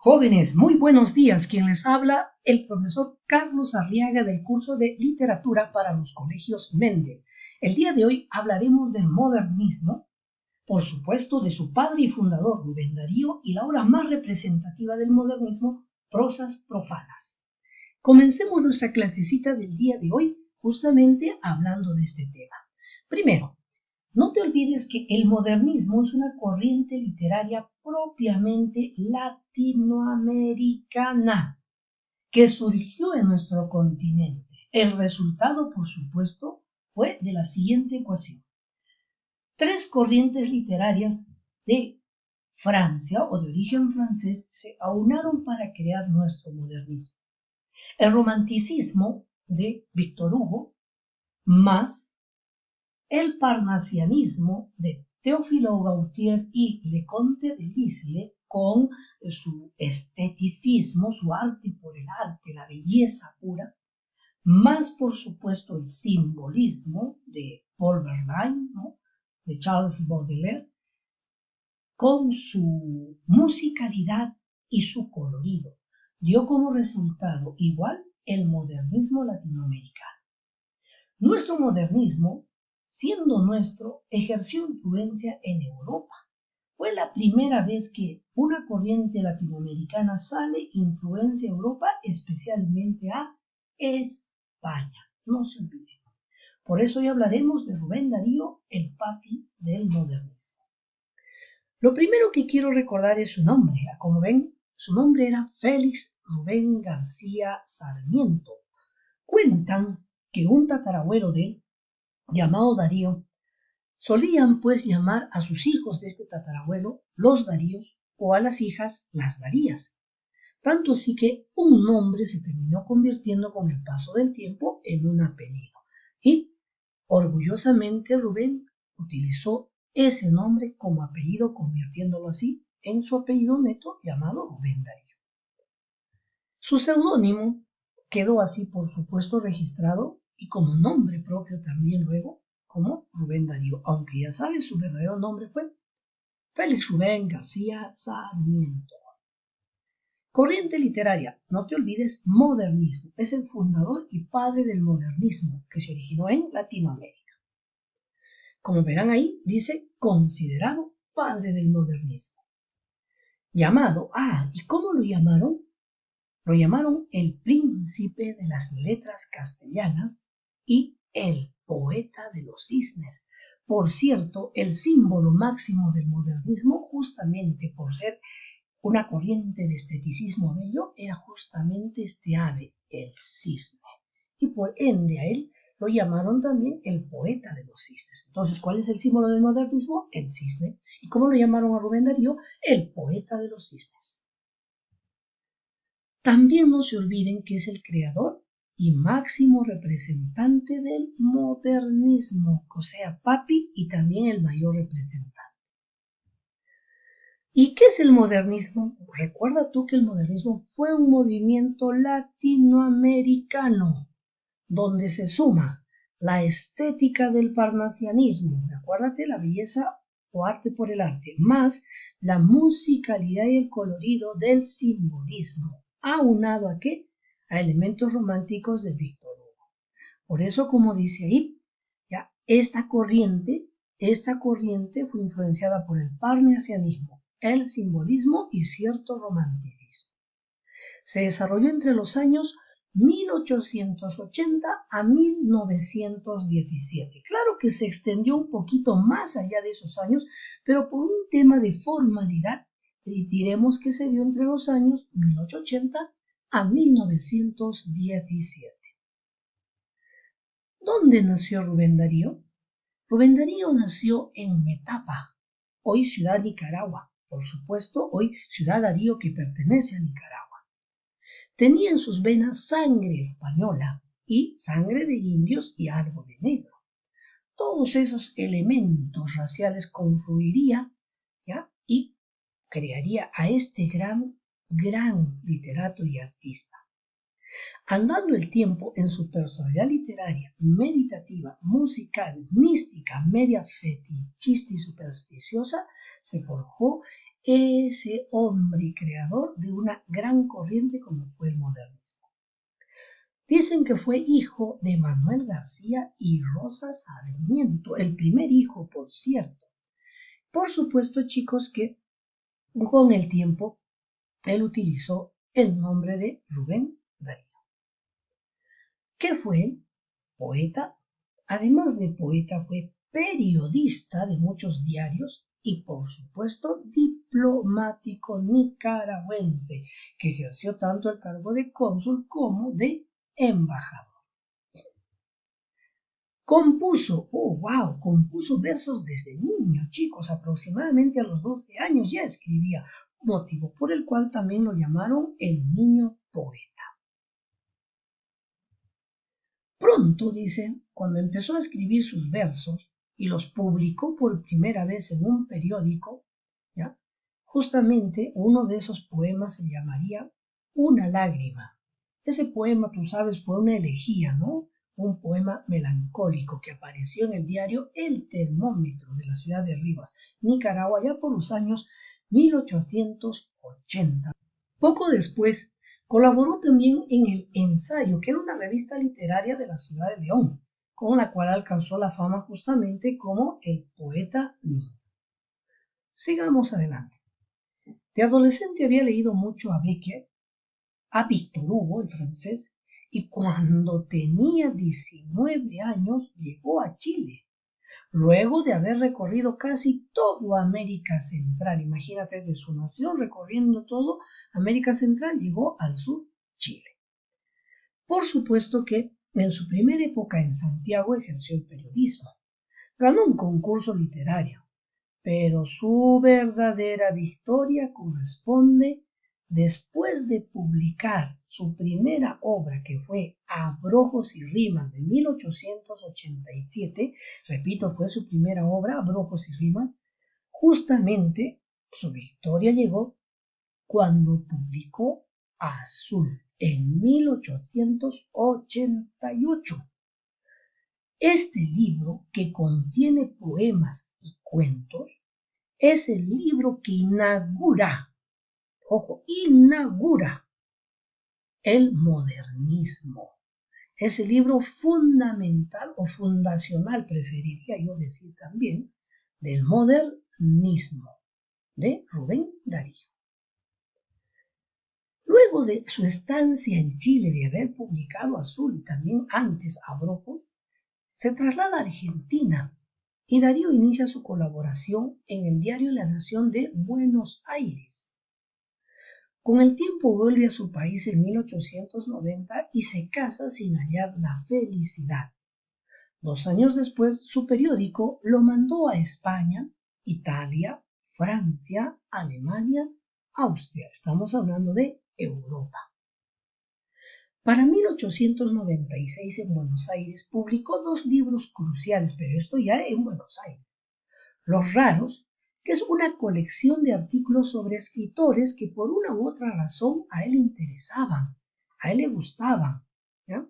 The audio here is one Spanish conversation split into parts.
Jóvenes, muy buenos días. Quien les habla, el profesor Carlos Arriaga del curso de Literatura para los Colegios Mendel. El día de hoy hablaremos del modernismo, por supuesto de su padre y fundador Rubén Darío y la obra más representativa del modernismo, Prosas Profanas. Comencemos nuestra clasecita del día de hoy justamente hablando de este tema. Primero, no te olvides que el modernismo es una corriente literaria propiamente latinoamericana que surgió en nuestro continente. El resultado, por supuesto, fue de la siguiente ecuación. Tres corrientes literarias de Francia o de origen francés se aunaron para crear nuestro modernismo. El romanticismo de Víctor Hugo más el parnasianismo de Théophile Gautier y Leconte de Lisle, con su esteticismo, su arte por el arte, la belleza pura, más por supuesto el simbolismo de Paul Verlaine, ¿no?, de Charles Baudelaire, con su musicalidad y su colorido, dio como resultado igual el modernismo latinoamericano. Nuestro modernismo, siendo nuestro, ejerció influencia en Europa. Fue la primera vez que una corriente latinoamericana sale influencia a Europa, especialmente a España. No se olviden. Por eso hoy hablaremos de Rubén Darío, el papi del modernismo. Lo primero que quiero recordar es su nombre. Como ven, su nombre era Félix Rubén García Sarmiento. Cuentan que un tatarabuelo de él, llamado Darío, solían pues llamar a sus hijos de este tatarabuelo los Daríos o a las hijas las Darías. Tanto así que un nombre se terminó convirtiendo con el paso del tiempo en un apellido. Y orgullosamente Rubén utilizó ese nombre como apellido, convirtiéndolo así en su apellido neto llamado Rubén Darío. Su seudónimo quedó así, por supuesto, registrado y como nombre propio también luego como Rubén Darío, aunque ya sabes, su verdadero nombre fue Félix Rubén García Sarmiento. Corriente literaria, no te olvides, modernismo, es el fundador y padre del modernismo que se originó en Latinoamérica. Como verán ahí, dice considerado padre del modernismo. Llamado, ¿y cómo lo llamaron? Lo llamaron el príncipe de las letras castellanas y el poeta de los cisnes. Por cierto, el símbolo máximo del modernismo, justamente por ser una corriente de esteticismo bello, era justamente este ave, el cisne. Y por ende a él lo llamaron también el poeta de los cisnes. Entonces, ¿cuál es el símbolo del modernismo? El cisne. ¿Y cómo lo llamaron a Rubén Darío? El poeta de los cisnes. También no se olviden que es el creador y máximo representante del modernismo, o sea, papi y también el mayor representante. ¿Y qué es el modernismo? Recuerda tú que el modernismo fue un movimiento latinoamericano donde se suma la estética del parnasianismo, acuérdate, la belleza o arte por el arte, más la musicalidad y el colorido del simbolismo. ¿Aunado a qué? A elementos románticos de Víctor Hugo. Por eso, como dice ahí, ya, esta corriente fue influenciada por el parnasianismo, el simbolismo y cierto romanticismo. Se desarrolló entre los años 1880 a 1917. Claro que se extendió un poquito más allá de esos años, pero por un tema de formalidad, diremos que se dio entre los años 1880 a 1917. ¿Dónde nació Rubén Darío? Rubén Darío nació en Metapa, hoy ciudad Nicaragua, por supuesto, hoy ciudad Darío que pertenece a Nicaragua. Tenía en sus venas sangre española y sangre de indios y algo de negro. Todos esos elementos raciales confluirían, ¿ya?, y crearía a este gran literato y artista. Andando el tiempo, en su personalidad literaria, meditativa, musical, mística, media fetichista y supersticiosa, se forjó ese hombre y creador de una gran corriente como fue el modernismo. Dicen que fue hijo de Manuel García y Rosa Sarmiento, el primer hijo, por cierto. Por supuesto, chicos, que con el tiempo él utilizó el nombre de Rubén Darío, que fue poeta. Además de poeta, fue periodista de muchos diarios y, por supuesto, diplomático nicaragüense, que ejerció tanto el cargo de cónsul como de embajador. Compuso versos desde niño, chicos, aproximadamente a los 12 años ya escribía, motivo por el cual también lo llamaron el niño poeta. Pronto, dicen, cuando empezó a escribir sus versos y los publicó por primera vez en un periódico, ¿ya? Justamente uno de esos poemas se llamaría Una lágrima. Ese poema, tú sabes, fue una elegía, ¿no? Un poema melancólico que apareció en el diario El Termómetro de la ciudad de Rivas, Nicaragua, ya por los años 1880. Poco después, colaboró también en El Ensayo, que era una revista literaria de la ciudad de León, con la cual alcanzó la fama justamente como el poeta niño. Sigamos adelante. De adolescente había leído mucho a Becker, a Victor Hugo, el francés, y cuando tenía 19 años llegó a Chile, luego de haber recorrido casi toda América Central. Imagínate, desde su nación recorriendo todo América Central, llegó al sur, Chile. Por supuesto que en su primera época en Santiago ejerció el periodismo. Ganó un concurso literario, pero su verdadera victoria corresponde después de publicar su primera obra, que fue Abrojos y Rimas de 1887. Repito, fue su primera obra, Abrojos y Rimas. Justamente su victoria llegó cuando publicó Azul en 1888. Este libro, que contiene poemas y cuentos, es el libro que inaugura el modernismo. Es el libro fundamental o fundacional, preferiría yo decir también, del modernismo de Rubén Darío. Luego de su estancia en Chile, de haber publicado Azul y también antes Abrojos, se traslada a Argentina y Darío inicia su colaboración en el diario La Nación de Buenos Aires. Con el tiempo vuelve a su país en 1890 y se casa sin hallar la felicidad. 2 años después, su periódico lo mandó a España, Italia, Francia, Alemania, Austria. Estamos hablando de Europa. Para 1896 en Buenos Aires publicó 2 libros cruciales, pero esto ya en Buenos Aires. Los Raros, que es una colección de artículos sobre escritores que por una u otra razón a él interesaban, a él le gustaban, ¿ya?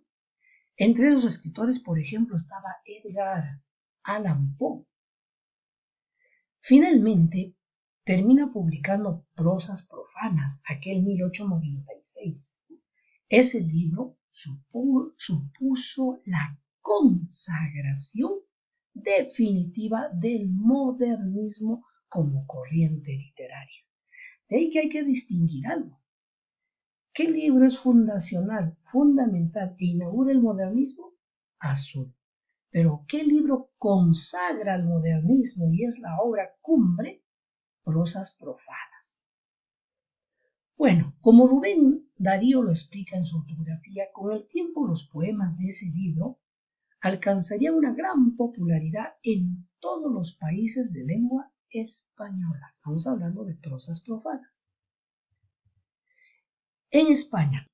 Entre esos escritores, por ejemplo, estaba Edgar Allan Poe. Finalmente, termina publicando Prosas profanas, aquel 1896. Ese libro supuso la consagración definitiva del modernismo como corriente literaria. De ahí que hay que distinguir algo. ¿Qué libro es fundacional, fundamental e inaugura el modernismo? Azul. Pero ¿qué libro consagra el modernismo y es la obra cumbre? Prosas profanas. Bueno, como Rubén Darío lo explica en su autografía, con el tiempo los poemas de ese libro alcanzarían una gran popularidad en todos los países de lengua española. Estamos hablando de prosas profanas. En España,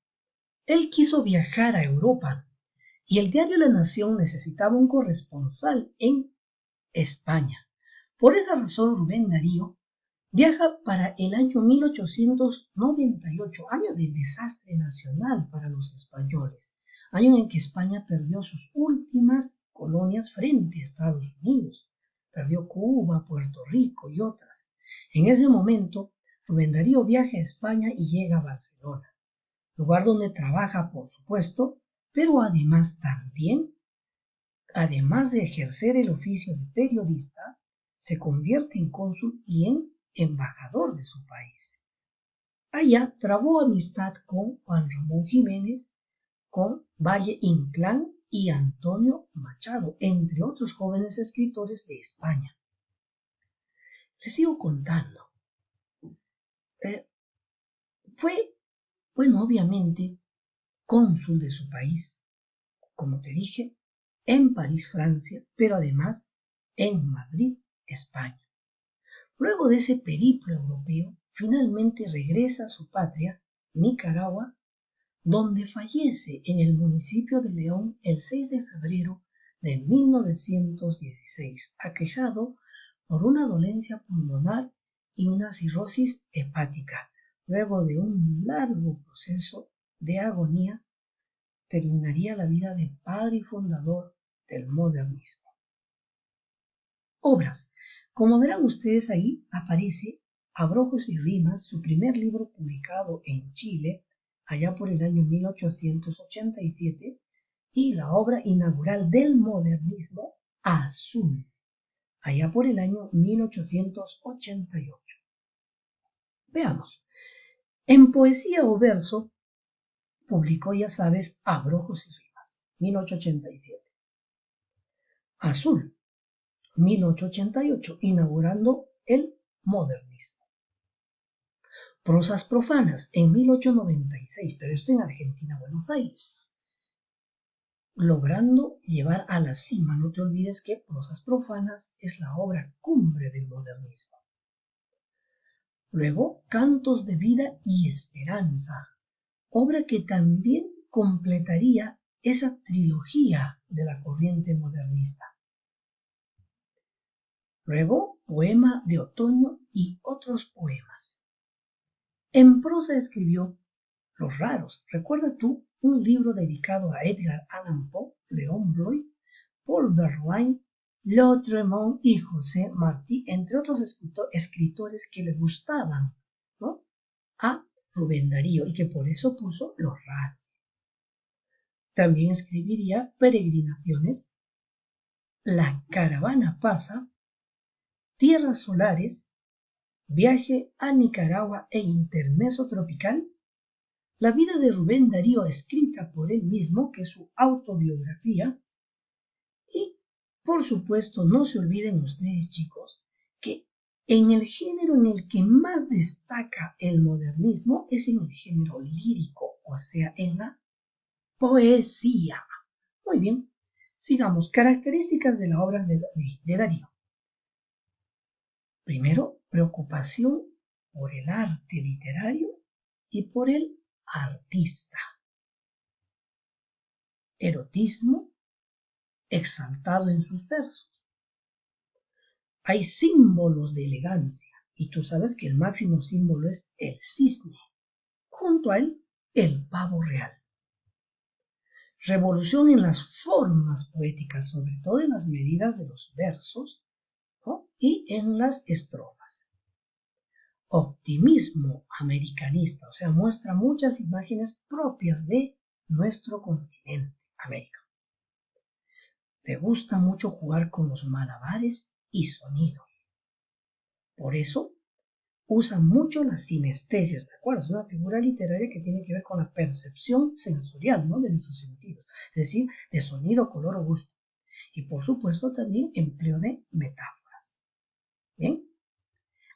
él quiso viajar a Europa y el diario La Nación necesitaba un corresponsal en España. Por esa razón, Rubén Darío viaja para el año 1898, año del desastre nacional para los españoles, año en que España perdió sus últimas colonias frente a Estados Unidos, perdió Cuba, Puerto Rico y otras. En ese momento, Rubén Darío viaja a España y llega a Barcelona, lugar donde trabaja, por supuesto, pero además de ejercer el oficio de periodista, se convierte en cónsul y en embajador de su país. Allá trabó amistad con Juan Ramón Jiménez, con Valle Inclán y Antonio Machado, entre otros jóvenes escritores de España. Les sigo contando. Fue, obviamente, cónsul de su país, como te dije, en París, Francia, pero además en Madrid, España. Luego de ese periplo europeo, finalmente regresa a su patria, Nicaragua, donde fallece en el municipio de León el 6 de febrero de 1916, aquejado por una dolencia pulmonar y una cirrosis hepática. Luego de un largo proceso de agonía, terminaría la vida del padre y fundador del modernismo. Obras. Como verán ustedes ahí, aparece Abrojos y Rimas, su primer libro publicado en Chile, allá por el año 1887, y la obra inaugural del modernismo, Azul, allá por el año 1888. Veamos. En poesía o verso, publicó, ya sabes, Abrojos y Rimas, 1887. Azul, 1888, inaugurando el modernismo. Prosas profanas, en 1896, pero esto en Argentina, Buenos Aires, logrando llevar a la cima. No te olvides que Prosas profanas es la obra cumbre del modernismo. Luego, Cantos de vida y esperanza, obra que también completaría esa trilogía de la corriente modernista. Luego, Poema de otoño y otros poemas. En prosa escribió Los raros. ¿Recuerda tú un libro dedicado a Edgar Allan Poe, León Bloy, Paul Verlaine, Lautréamont y José Martí, entre otros escritores que le gustaban, ¿no?, a Rubén Darío y que por eso puso Los raros? También escribiría Peregrinaciones, La caravana pasa, Tierras solares, Viaje a Nicaragua e intermezzo tropical, la vida de Rubén Darío escrita por él mismo, que es su autobiografía, y por supuesto no se olviden ustedes, chicos, que en el género en el que más destaca el modernismo es en el género lírico, o sea, en la poesía. Muy bien, sigamos. Características de la obra de Darío. Primero, preocupación por el arte literario y por el artista. Erotismo exaltado en sus versos. Hay símbolos de elegancia, y tú sabes que el máximo símbolo es el cisne. Junto a él, el pavo real. Revolución en las formas poéticas, sobre todo en las medidas de los versos, ¿no?, y en las estrofas. Optimismo americanista, o sea, muestra muchas imágenes propias de nuestro continente, América. Le gusta mucho jugar con los malabares y sonidos. Por eso usa mucho las sinestesias, ¿de acuerdo? Es una figura literaria que tiene que ver con la percepción sensorial, ¿no?, de nuestros sentidos, es decir, de sonido, color o gusto. Y por supuesto también empleo de metáforas. Bien.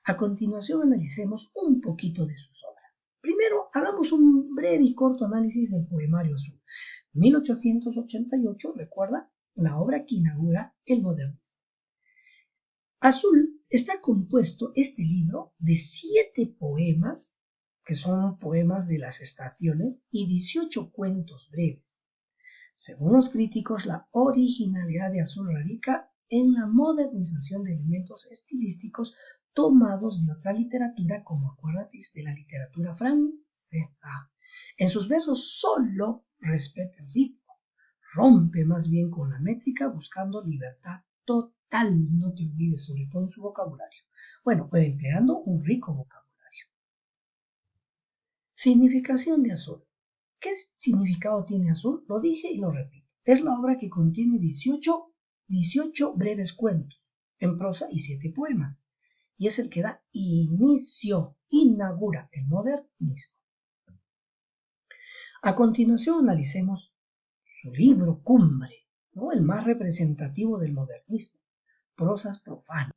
A continuación analicemos un poquito de sus obras. Primero, hagamos un breve y corto análisis del poemario Azul. 1888, recuerda, la obra que inaugura el modernismo. Azul está compuesto, este libro, de 7 poemas, que son poemas de las estaciones, y 18 cuentos breves. Según los críticos, la originalidad de Azul radica en la modernización de elementos estilísticos tomados de otra literatura, como acuérdate, de la literatura francesa. En sus versos solo respeta el ritmo, rompe más bien con la métrica buscando libertad total, no te olvides, sobre todo en su vocabulario. Bueno, empleando un rico vocabulario. Significación de azul. ¿Qué significado tiene azul? Lo dije y lo repito. Es la obra que contiene 18 breves cuentos en prosa y 7 poemas. Y es el que da inicio, inaugura el modernismo. A continuación analicemos su libro cumbre, ¿no? El más representativo del modernismo, Prosas profanas.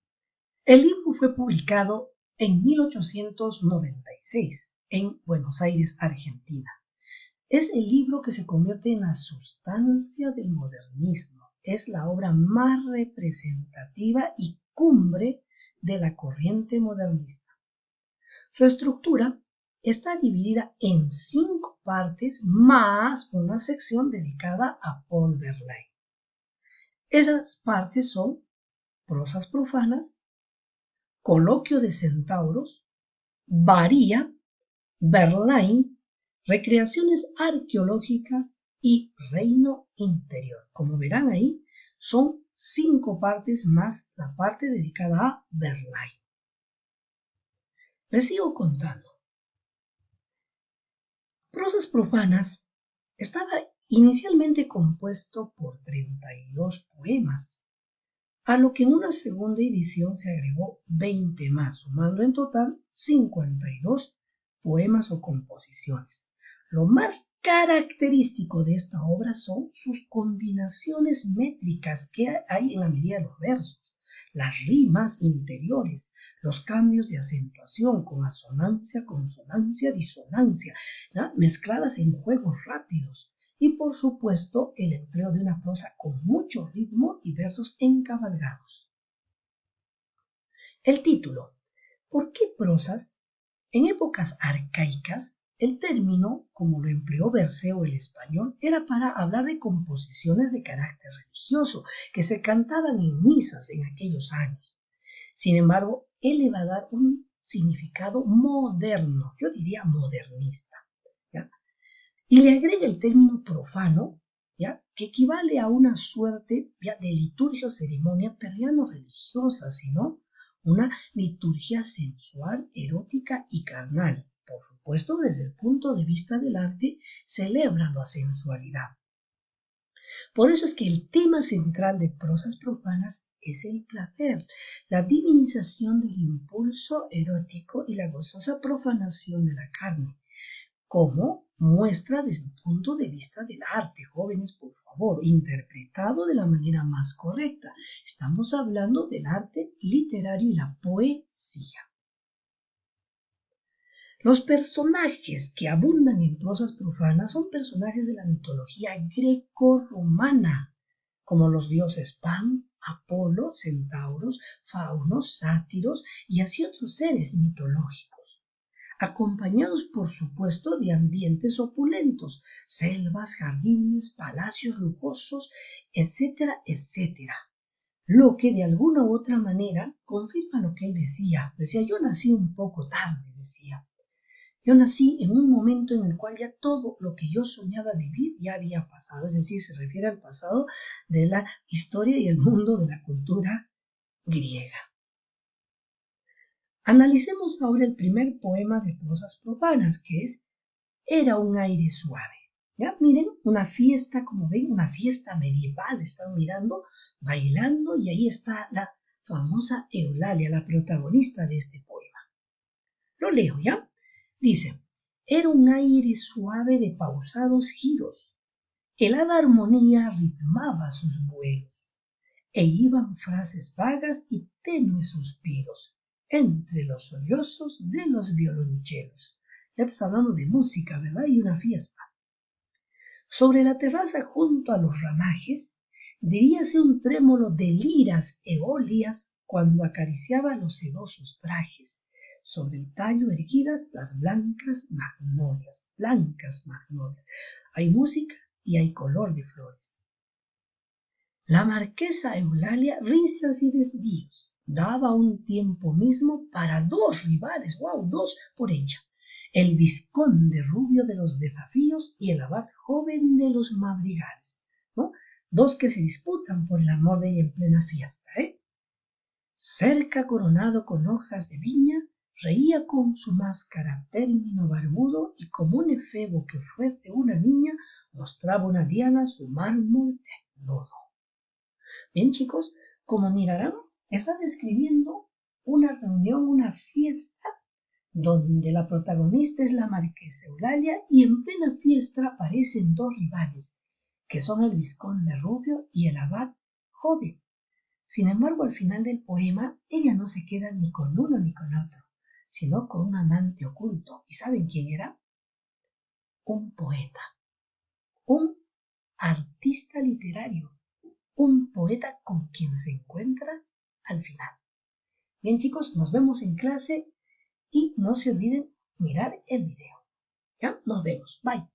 El libro fue publicado en 1896 en Buenos Aires, Argentina. Es el libro que se convierte en la sustancia del modernismo. Es la obra más representativa y cumbre de la corriente modernista. Su estructura está dividida en 5 partes más una sección dedicada a Paul Verlaine. Esas partes son prosas profanas, coloquio de centauros, varía, Verlaine, recreaciones arqueológicas y reino interior. Como verán ahí, son 5 partes más la parte dedicada a Verlaine. Les sigo contando. Prosas profanas estaba inicialmente compuesto por 32 poemas, a lo que en una segunda edición se agregó 20 más, sumando en total 52 poemas o composiciones. Lo más característico de esta obra son sus combinaciones métricas que hay en la medida de los versos, las rimas interiores, los cambios de acentuación con asonancia, consonancia, disonancia, ¿no? Mezcladas en juegos rápidos. Y por supuesto el empleo de una prosa con mucho ritmo y versos encabalgados. El título. ¿Por qué prosas? En épocas arcaicas, el término, como lo empleó Berceo el español, era para hablar de composiciones de carácter religioso que se cantaban en misas en aquellos años. Sin embargo, él le va a dar un significado moderno, yo diría modernista, ¿ya? Y le agrega el término profano, ¿ya? Que equivale a una suerte, ¿ya?, de liturgia o ceremonia, pero ya no religiosa, sino una liturgia sensual, erótica y carnal. Por supuesto, desde el punto de vista del arte, celebra la sensualidad. Por eso es que el tema central de Prosas profanas es el placer, la divinización del impulso erótico y la gozosa profanación de la carne, como muestra desde el punto de vista del arte. Jóvenes, por favor, interpretado de la manera más correcta. Estamos hablando del arte literario y la poesía. Los personajes que abundan en prosas profanas son personajes de la mitología greco-romana, como los dioses Pan, Apolo, centauros, faunos, sátiros y así otros seres mitológicos, acompañados por supuesto de ambientes opulentos, selvas, jardines, palacios lujosos, etcétera, etcétera. Lo que de alguna u otra manera confirma lo que él decía. Decía, yo nací un poco tarde, decía. Yo nací en un momento en el cual ya todo lo que yo soñaba vivir ya había pasado, es decir, se refiere al pasado de la historia y el mundo de la cultura griega. Analicemos ahora el primer poema de Prosas profanas, que es Era un aire suave. ¿Ya? Miren, una fiesta, como ven, una fiesta medieval, están mirando, bailando, y ahí está la famosa Eulalia, la protagonista de este poema. Lo leo, ¿ya? Dice, era un aire suave de pausados giros, helada armonía ritmaba sus vuelos, e iban frases vagas y tenues suspiros entre los sollozos de los violonchelos. Ya te está hablando de música, ¿verdad? Y una fiesta. Sobre la terraza junto a los ramajes, diríase un trémolo de liras eolias cuando acariciaba los sedosos trajes. Sobre el tallo erguidas las blancas magnolias. Hay música y hay color de flores. La marquesa Eulalia, risas y desvíos, daba un tiempo mismo para 2 rivales, wow, 2 por ella. El vizconde rubio de los desafíos y el abad joven de los madrigales, ¿no? 2 que se disputan por el amor de ella en plena fiesta, ¿eh? cerca coronado con hojas de viña, reía con su máscara término barbudo y como un efebo que fuese una niña, mostraba una diana su mármol desnudo. Bien, chicos, como mirarán, está describiendo una reunión, una fiesta, donde la protagonista es la marquesa Eulalia y en plena fiesta aparecen dos rivales, que son el vizconde Rubio y el abad joven. Sin embargo, al final del poema, ella no se queda ni con uno ni con otro, sino con un amante oculto. ¿Y saben quién era? Un poeta, un artista literario, un poeta con quien se encuentra al final. Bien, chicos, nos vemos en clase y no se olviden mirar el video. ¿Ya? Nos vemos. Bye.